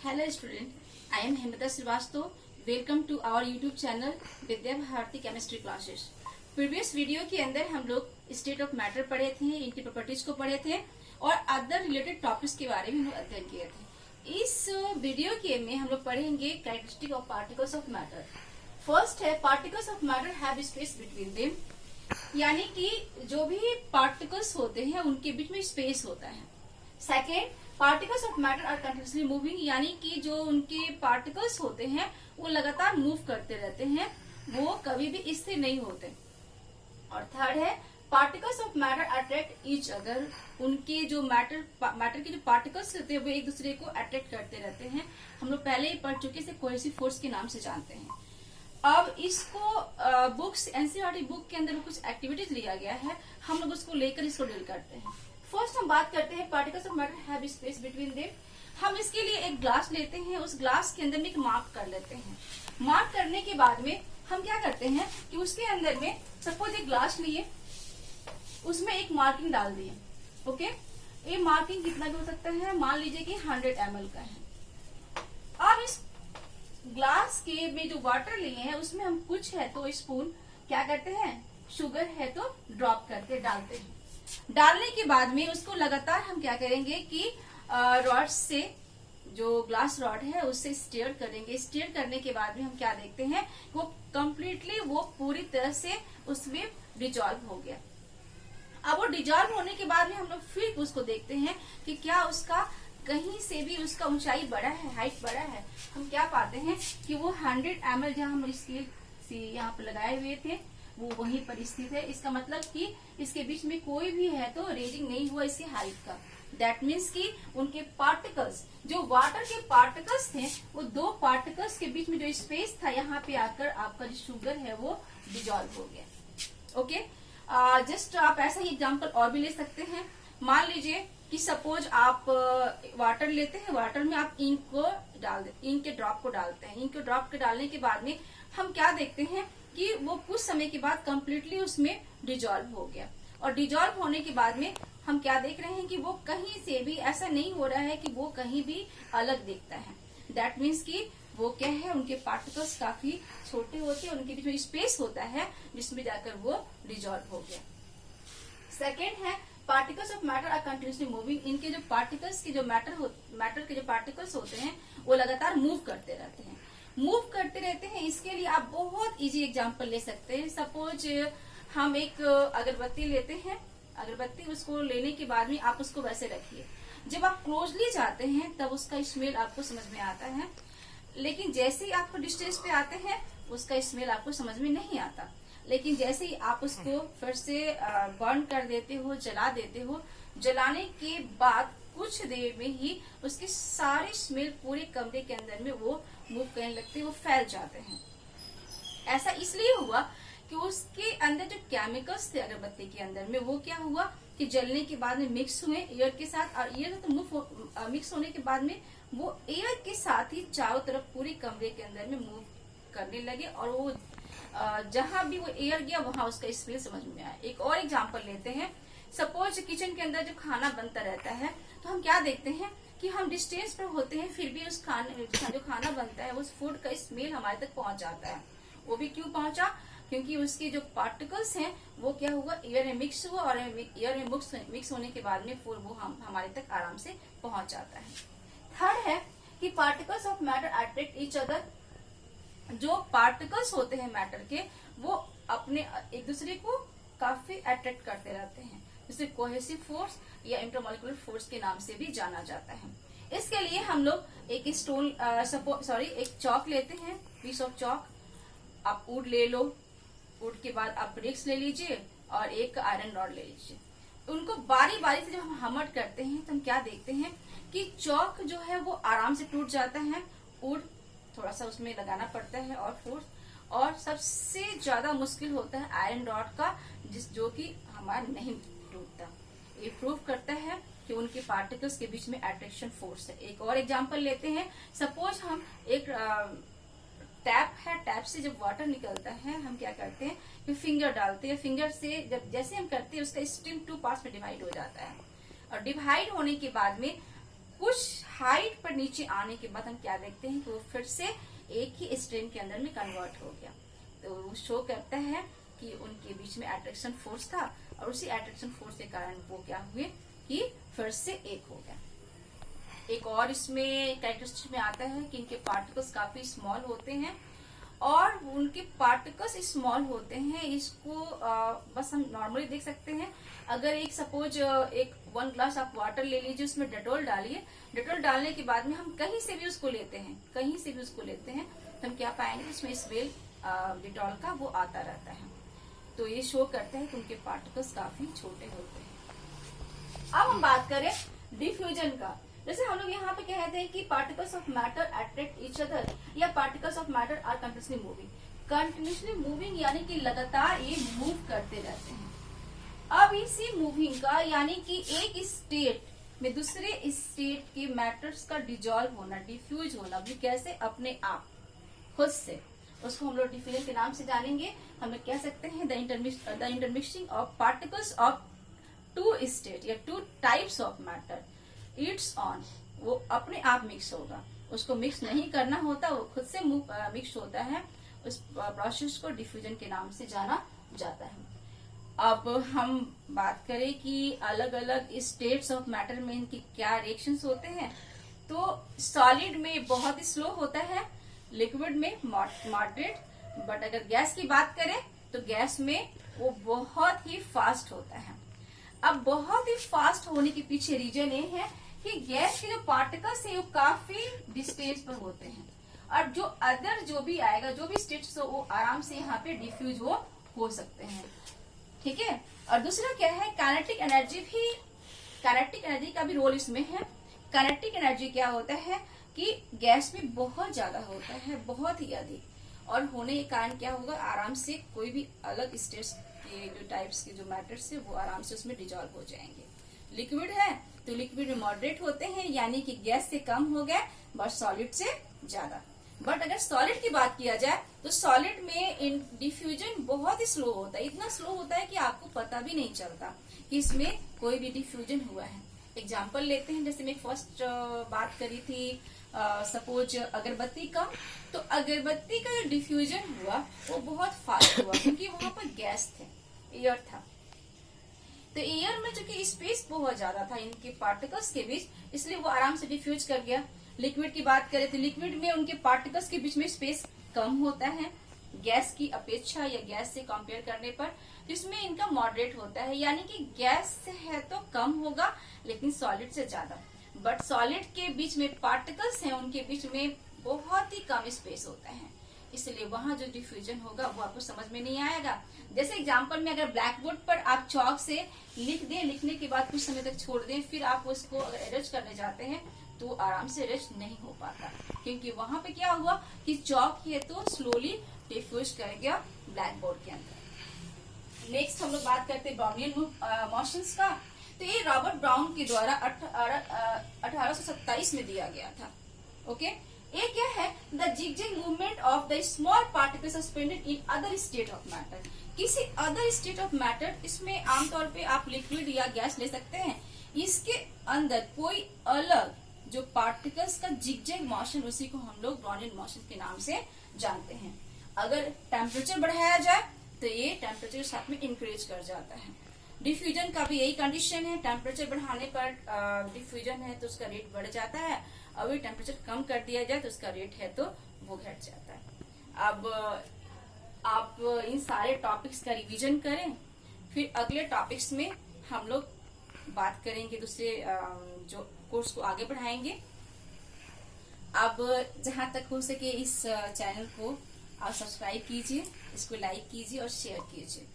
Hello student, I am Hemita Srivastava. Welcome to our YouTube channel Vidya Bharati chemistry classes. Previous video के अंदर हम लोग state of matter पढ़े थे, इनकी प्रॉपर्टीज को पढ़े थे और अदर रिलेटेड टॉपिक्स के बारे में हम लोग अध्ययन किए थे। इस वीडियो के में हम लोग पढ़ेंगे characteristic of particles of matter. First है particles of matter have space between them, यानी कि जो भी पार्टिकल्स होते हैं उनके बीच में स्पेस होता है। Second, particles of matter are continuously moving, यानी कि जो उनके पार्टिकल्स होते हैं वो लगातार मूव करते रहते हैं, वो कभी भी स्थिर नहीं होते। और थर्ड है particles of matter attract each other, उनके जो मैटर के जो पार्टिकल्स रहते हैं वो एक दूसरे को अट्रैक्ट करते रहते हैं। हम लोग पहले ही पढ़ चुके से कोहेसिव फोर्स के नाम से जानते हैं। अब इसको बुक्स एनसीईआरटी बुक के अंदर कुछ एक्टिविटीज लिया गया है, हम लोग उसको लेकर इसको डील करते हैं। फर्स्ट हम बात करते हैं particles of matter have space between them. हम इसके लिए एक ग्लास लेते हैं, उस ग्लास के अंदर में एक मार्क कर लेते हैं। मार्क करने के बाद में हम क्या करते हैं कि उसके अंदर में सपोज एक ग्लास लिए, उसमें एक मार्किंग डाल दिए। ओके, ये मार्किंग कितना भी हो सकता है, मान लीजिए कि 100 ml का है। अब इस ग्लास के में जो वाटर लिए हैं उसमें हम कुछ है तो स्पून क्या करते हैं, शुगर है तो ड्रॉप करके डालते हैं। डालने के बाद में उसको लगातार हम क्या करेंगे कि रॉड से, जो ग्लास रॉड है उससे स्टीयर करेंगे। स्टीयर करने के बाद में हम क्या देखते हैं, वो कंप्लीटली वो पूरी तरह से उसमें डिजॉल्व हो गया। अब वो डिजॉल्व होने के बाद में हम लोग फिर उसको देखते हैं कि क्या उसका कहीं से भी उसका ऊंचाई बढ़ा है, हाइट बढ़ा है। हम क्या पाते हैं कि वो 100 ml जहां हम स्केल यहाँ पे लगाए हुए थे वो वहीं पर स्थित है। इसका मतलब कि इसके बीच में कोई भी है तो रेजिंग नहीं हुआ इसकी हाइट का। दैट मीन्स कि उनके पार्टिकल्स, जो वाटर के पार्टिकल्स थे, वो दो पार्टिकल्स के बीच में जो स्पेस था यहाँ पे आकर आपका जो शुगर है वो डिजॉल्व हो गया। ओके, जस्ट आप ऐसा ही एग्जाम्पल और भी ले सकते हैं। मान लीजिए कि सपोज आप वाटर लेते हैं, वाटर में आप इंक को डाल देते, इंक के ड्रॉप को डालते हैं। इंक के ड्रॉप के डालने के बाद में हम क्या देखते हैं कि वो कुछ समय के बाद कंप्लीटली उसमें डिजॉल्व हो गया। और डिजॉल्व होने के बाद में हम क्या देख रहे हैं कि वो कहीं से भी ऐसा नहीं हो रहा है कि वो कहीं भी अलग दिखता है। दैट मीन्स कि वो क्या है, उनके पार्टिकल्स काफी छोटे होते हैं, उनके बीच में स्पेस होता है जिसमें जाकर वो डिजॉल्व हो गया। सेकेंड है particles of matter are continuously moving, इनके जो पार्टिकल्स के जो मैटर के जो पार्टिकल्स होते हैं वो लगातार मूव करते रहते हैं। मूव करते रहते हैं, इसके लिए आप बहुत इजी एग्जांपल ले सकते हैं। सपोज हम एक अगरबत्ती लेते हैं, अगरबत्ती उसको लेने के बाद में आप उसको वैसे रखिए। जब आप क्लोजली जाते हैं तब उसका स्मेल आपको समझ में आता है, लेकिन जैसे ही आप डिस्टेंस पे आते हैं उसका स्मेल आपको समझ में नहीं आता। लेकिन जैसे ही आप उसको फिर से बर्न कर देते हो, जला देते हो, जलाने के बाद कुछ देर में ही उसके सारे स्मेल पूरे कमरे के अंदर में वो मूव करने लगते हैं, वो फैल जाते हैं। ऐसा इसलिए हुआ कि उसके अंदर जो केमिकल्स थे अगरबत्ती के अंदर में, वो क्या हुआ कि जलने के बाद में मिक्स हुए एयर के साथ, और एयर तो मिक्स होने के बाद में वो एयर के साथ ही चारों तरफ पूरे कमरे के अंदर में मूव करने लगे, और वो जहां भी वो एयर गया वहां उसका स्मेल समझ में आया। एक और एग्जांपल लेते हैं। सपोज किचन के अंदर जब खाना बनता रहता है तो हम क्या देखते हैं कि हम डिस्टेंस पर होते हैं, फिर भी उस खाने जो खाना बनता है उस फूड का स्मेल हमारे तक पहुंच जाता है। वो भी क्यों पहुंचा, क्योंकि उसके जो पार्टिकल्स हैं वो क्या हुआ, एयर में मिक्स हुआ, और एयर में मिक्स होने के बाद में फिर वो हमारे तक आराम से पहुंच जाता है। थर्ड है कि particles of matter attract each other, जो पार्टिकल्स होते हैं मैटर के वो अपने एक दूसरे को काफी अट्रैक्ट करते रहते हैं, जिसे कोहेसिव फोर्स या इंटरमॉलिक्यूलर फोर्स के नाम से भी जाना जाता है। इसके लिए हम लोग एक एक चौक लेते हैं, पीस ऑफ चौक। आप वुड ले लो, वुड के बाद आप ब्रिक्स ले लीजिए और एक आयरन रॉड ले लीजिए। उनको बारी बारी से जब हम हमर करते हैं तो हम क्या देखते हैं कि चौक जो है वो आराम से टूट जाता है, वुड थोड़ा सा उसमें लगाना पड़ता है और फोर्स, और सबसे ज्यादा मुश्किल होता है आयरन रॉड का, जो कि हमारा नहीं टूटता। ये प्रूव करता है कि उनके पार्टिकल्स के बीच में अट्रैक्शन फोर्स है। एक और एग्जांपल लेते हैं। सपोज हम एक टैप है, टैप से जब वाटर निकलता है हम क्या करते हैं कि फिंगर डालते हैं। फिंगर से जब जैसे हम करते हैं उसका स्टीम 2 पार्ट्स में डिवाइड हो जाता है, और डिवाइड होने के बाद में कुछ हाइट पर नीचे आने के बाद हम क्या देखते हैं कि वो फिर से एक ही स्ट्रेन के अंदर में कन्वर्ट हो गया। तो वो शो करता है कि उनके बीच में अट्रैक्शन फोर्स था और उसी अट्रैक्शन फोर्स के कारण वो क्या हुए कि फिर से एक हो गया। एक और इसमें कैरेक्टरिस्टिक में आता है कि इनके पार्टिकल्स काफी स्मॉल होते हैं और उनके पार्टिकल्स स्मॉल होते हैं। इसको बस हम नॉर्मली देख सकते हैं। अगर एक सपोज एक 1 ग्लास आप वाटर ले लीजिए, उसमें डेटॉल डालिए, डेटॉल डालने के बाद में हम कहीं से भी उसको लेते हैं, कहीं से भी उसको लेते हैं तो हम क्या पाएंगे, उसमें स्मेल डेटॉल का वो आता रहता है। तो ये शो करता है कि उनके पार्टिकल्स काफी छोटे होते हैं। अब हम बात करें डिफ्यूजन का। जैसे हम लोग यहाँ पे कहते हैं कि particles of matter attract each other या particles of matter are continuously moving. Continuously moving यानी कि लगातार ये मूव करते रहते हैं। अब इसी मूविंग का यानी कि एक स्टेट में दूसरे स्टेट के मैटर्स का डिजॉल्व होना, डिफ्यूज होना भी कैसे, अपने आप खुद से, उसको हम लोग डिफ्यूजन के नाम से जानेंगे। हम लोग कह सकते हैं the intermixing of particles of 2 state या 2 types of matter it's on. वो अपने आप मिक्स होगा, उसको मिक्स नहीं करना होता, वो खुद से मिक्स होता है। उस प्रोसेस को डिफ्यूजन के नाम से जाना जाता है। अब हम बात करें कि अलग अलग स्टेट्स ऑफ मैटर में इनकी क्या रिएक्शंस होते हैं, तो सॉलिड में बहुत ही स्लो होता है, लिक्विड में मॉडरेट, बट अगर गैस की बात करें तो गैस में वो बहुत ही फास्ट होता है। अब बहुत ही फास्ट होने के पीछे रीजन ये है कि गैस के जो पार्टिकल्स है वो काफी डिस्टेंस पर होते हैं और जो अदर जो भी आएगा, जो भी स्टेट्स हो, वो आराम से यहाँ पे डिफ्यूज हो सकते हैं। ठीक है। और दूसरा क्या है, काइनेटिक एनर्जी भी, काइनेटिक एनर्जी का भी रोल इसमें है। काइनेटिक एनर्जी क्या होता है कि गैस में बहुत ज्यादा होता है, बहुत ही अधिक, और होने के कारण क्या होगा, आराम से कोई भी अलग स्टेट्स के जो टाइप्स के जो मैटर्स है वो आराम से उसमें डिजॉल्व हो जाएंगे। लिक्विड है तो लिक्विड में मॉडरेट होते हैं, यानी कि गैस से कम हो गया, बट सॉलिड से ज्यादा। बट अगर सॉलिड की बात किया जाए तो सॉलिड में डिफ्यूजन बहुत ही स्लो होता है, इतना स्लो होता है कि आपको पता भी नहीं चलता कि इसमें कोई भी डिफ्यूजन हुआ है। एग्जाम्पल लेते हैं, जैसे मैं फर्स्ट बात करी थी सपोज अगरबत्ती का, तो अगरबत्ती का जो डिफ्यूजन हुआ वो बहुत फास्ट हुआ क्योंकि वहां पर गैस थे, एयर था। तो एयर में चूंकि स्पेस बहुत ज्यादा था इनके पार्टिकल्स के बीच, इसलिए वो आराम से डिफ्यूज कर गया। लिक्विड की बात करें तो लिक्विड में उनके पार्टिकल्स के बीच में स्पेस कम होता है गैस की अपेक्षा या गैस से कंपेयर करने पर, जिसमें इनका मॉडरेट होता है, यानी कि गैस से है तो कम होगा लेकिन सॉलिड से ज्यादा। बट सॉलिड के बीच में पार्टिकल्स हैं, उनके बीच में बहुत ही कम स्पेस होता है, इसलिए वहां जो डिफ्यूजन होगा वो आपको समझ में नहीं आएगा। जैसे एग्जांपल में अगर ब्लैक बोर्ड पर आप चौक से लिख दें, लिखने के बाद कुछ समय तक छोड़ दें, फिर आप उसको अगर एरेज करने जाते हैं तो आराम से एरेज नहीं हो पाता, क्योंकि वहां पे क्या हुआ कि चौक है तो स्लोली डिफ्यूज कर गया ब्लैक बोर्ड के अंदर। नेक्स्ट हम लोग बात करते हैं ब्राउनियन मोशंस का। तो ये रॉबर्ट ब्राउन के द्वारा 1827 में दिया गया था। ओके, ये क्या है, the zigzag movement of the small particles suspended in other state of matter. किसी अदर स्टेट ऑफ मैटर, इसमें आमतौर पे आप लिक्विड या गैस ले सकते हैं, इसके अंदर कोई अलग जो पार्टिकल्स का जिगजैग मोशन, उसी को हम लोग ब्राउनियन मोशन के नाम से जानते हैं। अगर टेम्परेचर बढ़ाया जाए तो ये टेम्परेचर के साथ में इंक्रीज कर जाता है। डिफ्यूजन का भी यही कंडीशन है, टेम्परेचर बढ़ाने पर डिफ्यूजन है तो उसका रेट बढ़ जाता है, अभी टेम्परेचर कम कर दिया जाए तो उसका रेट है तो वो घट जाता है। अब आप इन सारे टॉपिक्स का रिवीजन करें, फिर अगले टॉपिक्स में हम लोग बात करेंगे, दूसरे जो कोर्स को आगे बढ़ाएंगे। अब जहां तक हो सके इस चैनल को आप सब्सक्राइब कीजिए, इसको लाइक कीजिए और शेयर कीजिए।